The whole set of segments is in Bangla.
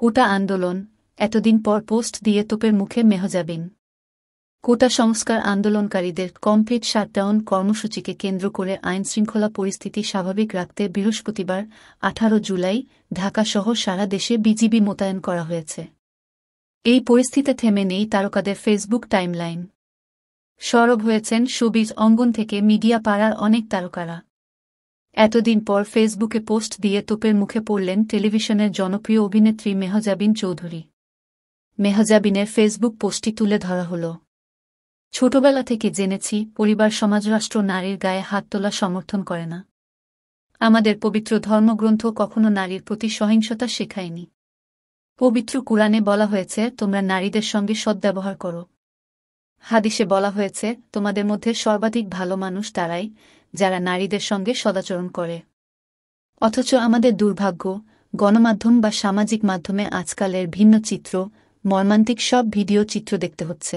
কোটা আন্দোলন, এতদিন পর পোস্ট দিয়ে তোপের মুখে মেহজাবিন। কোটা সংস্কার আন্দোলনকারীদের কমপ্লিট শাটডাউন কর্মসূচিকে কেন্দ্র করে আইনশৃঙ্খলা পরিস্থিতি স্বাভাবিক রাখতে বৃহস্পতিবার ১৮ জুলাই ঢাকাসহ সারা দেশে বিজিবি মোতায়েন করা হয়েছে। এই পরিস্থিতিতে থেমে নেই তারকাদের ফেসবুক টাইমলাইন। সরব হয়েছেন শোবিজ অঙ্গন থেকে মিডিয়া পাড়ার অনেক তারকারা। এতদিন পর ফেসবুকে পোস্ট দিয়ে তোপের মুখে পড়লেন টেলিভিশনের জনপ্রিয় অভিনেত্রী মেহজাবিন চৌধুরী। মেহজাবিনের ফেসবুক পোস্টটি তুলে ধরা হল। ছোটবেলা থেকে জেনেছি পরিবার সমাজরাষ্ট্র নারীর গায়ে হাত তোলা সমর্থন করে না। আমাদের পবিত্র ধর্মগ্রন্থ কখনো নারীর প্রতি সহিংসতা শেখায়নি। পবিত্র কুরআনে বলা হয়েছে তোমরা নারীদের সঙ্গে সদ্ব্যবহার করো। হাদিসে বলা হয়েছে তোমাদের মধ্যে সর্বাধিক ভালো মানুষ তারাই যারা নারীদের সঙ্গে সদাচরণ করে। অথচ আমাদের দুর্ভাগ্য, গণমাধ্যম বা সামাজিক মাধ্যমে আজকালের ভিন্ন চিত্র, মর্মান্তিক সব ভিডিও চিত্র দেখতে হচ্ছে।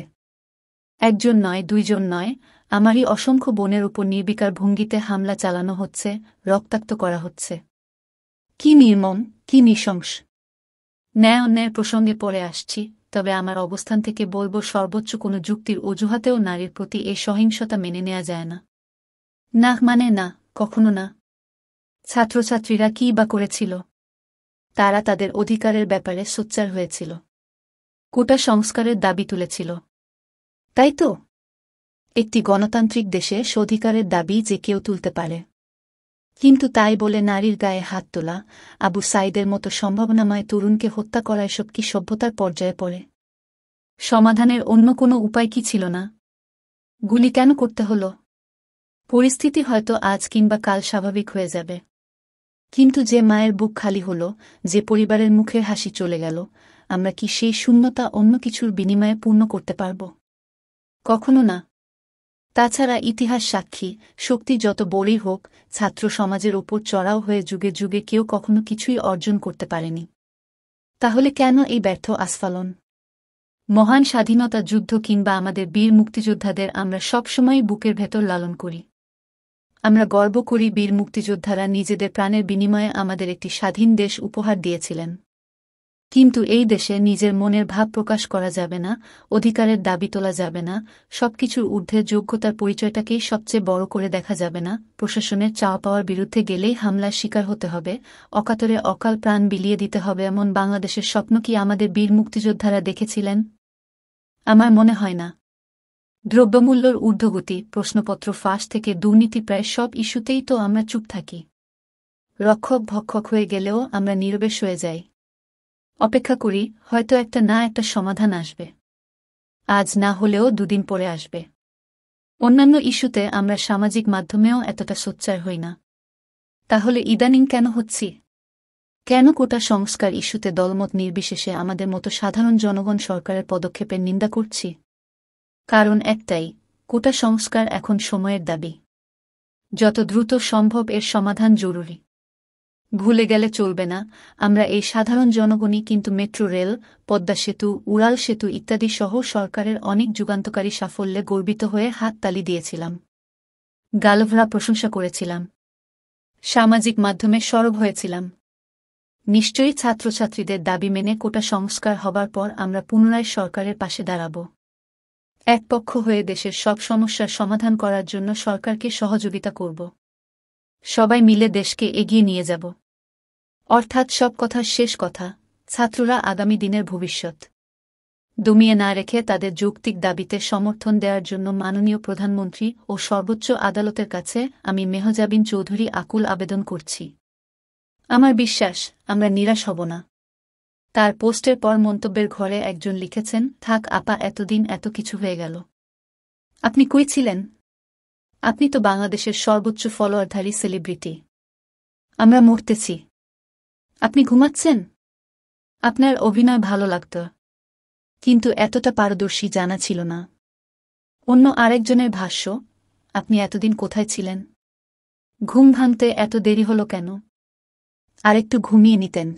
একজন নয়, দুইজন নয়, আমারই অসংখ্য বোনের উপর নির্বিকার ভঙ্গিতে হামলা চালানো হচ্ছে, রক্তাক্ত করা হচ্ছে। কি নির্মম, কি নৃশংস! ন্যায় অন্যায়ের প্রসঙ্গে পরে আসছি, তবে আমার অবস্থান থেকে বলব সর্বোচ্চ কোনো যুক্তির অজুহাতেও নারীর প্রতি এ সহিংসতা মেনে নেওয়া যায় না। না মানে না, কখনো না। ছাত্রছাত্রীরা কী বা করেছিল? তারা তাদের অধিকারের ব্যাপারে সোচ্চার হয়েছিল, কোটা সংস্কারের দাবি তুলেছিল। তাই তো? একটি গণতান্ত্রিক দেশে অধিকারের দাবি যে কেউ তুলতে পারে। কিন্তু তাই বলে নারীর গায়ে হাত তোলা, আবু সাইদের মতো সম্ভাবনাময় তরুণকে হত্যা করা এসব কি সভ্যতার পর্যায়ে পড়ে? সমাধানের অন্য কোনো উপায় কি ছিল না? গুলি কেন করতে হল? পরিস্থিতি হয়তো আজ কিংবা কাল স্বাভাবিক হয়ে যাবে। কিন্তু যে মায়ের বুক খালি হল, যে পরিবারের মুখের হাসি চলে গেল, আমরা কি সেই শূন্যতা অন্য কিছুর বিনিময়ে পূর্ণ করতে পারব? কখনো না। তাছাড়া ইতিহাস সাক্ষী, শক্তি যত বড়ই হোক, ছাত্র সমাজের ওপর চড়াও হয়ে যুগে যুগে কেউ কখনো কিছুই অর্জন করতে পারেনি। তাহলে কেন এই ব্যর্থ আস্ফালন? মহান স্বাধীনতা যুদ্ধ কিংবা আমাদের বীর মুক্তিযোদ্ধাদের আমরা সবসময় বুকের ভেতর লালন করি। আমরা গর্ব করি বীর মুক্তিযোদ্ধারা নিজেদের প্রাণের বিনিময়ে আমাদের একটি স্বাধীন দেশ উপহার দিয়েছিলেন। কিন্তু এই দেশে নিজের মনের ভাব প্রকাশ করা যাবে না, অধিকারের দাবি তোলা যাবে না, সবকিছুর ঊর্ধ্বে যোগ্যতার পরিচয়টাকেই সবচেয়ে বড় করে দেখা যাবে না, প্রশাসনের চাওয়া পাওয়ার বিরুদ্ধে গেলেই হামলার শিকার হতে হবে, অকাতরে অকাল প্রাণ বিলিয়ে দিতে হবে এমন বাংলাদেশের স্বপ্ন কি আমাদের বীর মুক্তিযোদ্ধারা দেখেছিলেন? আমার মনে হয় না। দ্রব্যমূল্যর ঊর্ধ্বগতি, প্রশ্নপত্র ফাঁস থেকে দুর্নীতি, প্রায় সব ইস্যুতেই তো আমরা চুপ থাকি। রক্ষক ভক্ষক হয়ে গেলেও আমরা নীরবে সয়ে যাই। অপেক্ষা করি হয়তো একটা সমাধান আসবে। আজ না হলেও দুদিন পরে আসবে। অন্যান্য ইস্যুতে আমরা সামাজিক মাধ্যমেও এতটা সোচ্চার হই না। তাহলে ইদানিং কেন হচ্ছি? কেন কোটা সংস্কার ইস্যুতে দলমত নির্বিশেষে আমাদের মতো সাধারণ জনগণ সরকারের পদক্ষেপের নিন্দা করছি? কারণ একটাই, কোটা সংস্কার এখন সময়ের দাবি। যত দ্রুত সম্ভব এর সমাধান জরুরি। ভুলে গেলে চলবে না, আমরা এই সাধারণ জনগণই কিন্তু মেট্রো রেল, পদ্মা সেতু, উড়াল সেতু ইত্যাদি সহ সরকারের অনেক যুগান্তকারী সাফল্যে গর্বিত হয়ে হাততালি দিয়েছিলাম, গালভরা প্রশংসা করেছিলাম, সামাজিক মাধ্যমে সরব হয়েছিলাম। নিশ্চয়ই ছাত্রছাত্রীদের দাবি মেনে কোটা সংস্কার হবার পর আমরা পুনরায় সরকারের পাশে দাঁড়াব। এক পক্ষ হয়ে দেশের সব সমস্যার সমাধান করার জন্য সরকারকে সহযোগিতা করব। সবাই মিলে দেশকে এগিয়ে নিয়ে যাব। অর্থাৎ সব কথার শেষ কথা, ছাত্ররা আগামী দিনের ভবিষ্যৎ। দমিয়ে না রেখে তাদের যৌক্তিক দাবিতে সমর্থন দেওয়ার জন্য মাননীয় প্রধানমন্ত্রী ও সর্বোচ্চ আদালতের কাছে আমি মেহজাবিন চৌধুরী আকুল আবেদন করছি। আমার বিশ্বাস আমরা নিরাশ হব না। তার পোস্টের পর মন্তব্যের ঘরে একজন লিখেছেন, থাক আপা, এতদিন এত কিছু হয়ে গেল। আপনি কই ছিলেন? আপনি তো বাংলাদেশের সর্বোচ্চ ফলোয়ারধারী সেলিব্রিটি। আমরা মরতেছি, আপনি ঘুমাচ্ছেন? আপনার অভিনয় ভালো লাগত, কিন্তু এতটা পারদর্শী জানা ছিল না। অন্য আরেকজনের ভাষ্য, আপনি এতদিন কোথায় ছিলেন? ঘুম ভাঙতে এত দেরি হলো কেন? আরেকটু ঘুমিয়ে নিতেন।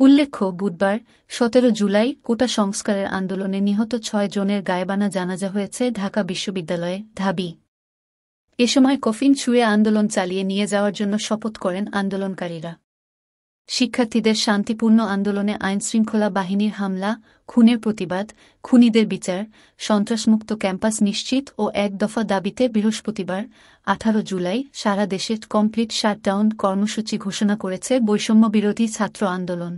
উল্লেখ্য, বুধবার 17 জুলাই কোটা সংস্কারের আন্দোলনে নিহত 6 জনের গায়েবানা জানাজা হয়েছে ঢাকা বিশ্ববিদ্যালয়ে, ঢাবি। এ সময় কফিন ছুঁয়ে আন্দোলন চালিয়ে নিয়ে যাওয়ার জন্য শপথ করেন আন্দোলনকারীরা। শিক্ষার্থীদের শান্তিপূর্ণ আন্দোলনে আইনশৃঙ্খলা বাহিনীর হামলা, খুনের প্রতিবাদ, খুনিদের বিচার, সন্ত্রাসমুক্ত ক্যাম্পাস নিশ্চিত ও এক দফা দাবিতে বৃহস্পতিবার 18 জুলাই সারা দেশে কমপ্লিট শাটডাউন কর্মসূচি ঘোষণা করেছে বৈষম্যবিরোধী ছাত্র আন্দোলন।